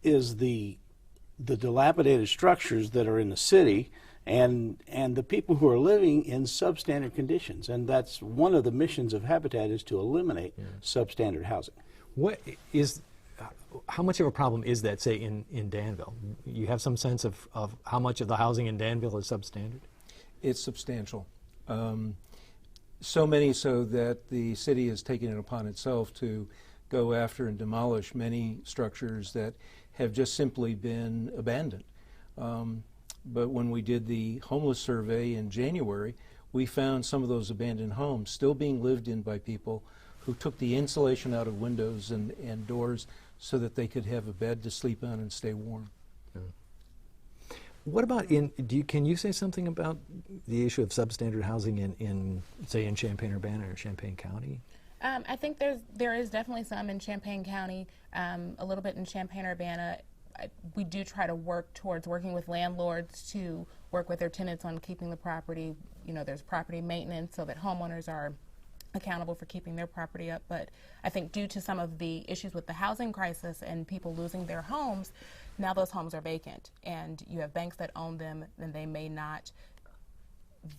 is the dilapidated structures that are in the city and the people who are living in substandard conditions. And that's one of the missions of Habitat, is to eliminate substandard housing. How much of a problem is that, say, in Danville? You have some sense of how much of the housing in Danville is substandard? It's substantial. So many so that the city has taken it upon itself to go after and demolish many structures that have just simply been abandoned. But when we did the homeless survey in January, we found some of those abandoned homes still being lived in by people who took the insulation out of windows and doors so that they could have a bed to sleep on and stay warm. Yeah. What about can you say something about the issue of substandard housing in say, in Champaign-Urbana or Champaign County? I think there is definitely some in Champaign County, a little bit in Champaign-Urbana. We do try to work towards working with landlords to work with their tenants on keeping the property. You know, there's property maintenance so that homeowners are accountable for keeping their property up. But I think due to some of the issues with the housing crisis and people losing their homes, now those homes are vacant, and you have banks that own them, and they may not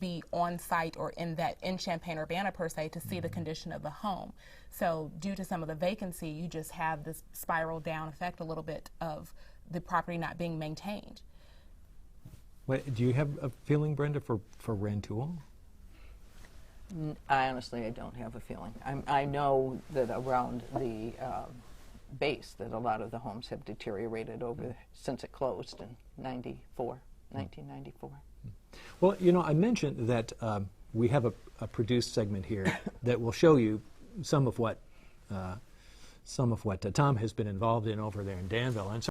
be on site or in Champaign-Urbana per se to see the condition of the home. So due to some of the vacancy, you just have this spiral down effect a little bit of the property not being maintained. Do you have a feeling, Brenda, for Rantoul? I honestly don't have a feeling. I know that around the base that a lot of the homes have deteriorated over since it closed in 1994. Well, you know, I mentioned that we have a produced segment here that will show you some of what Tom has been involved in over there in Danville. And so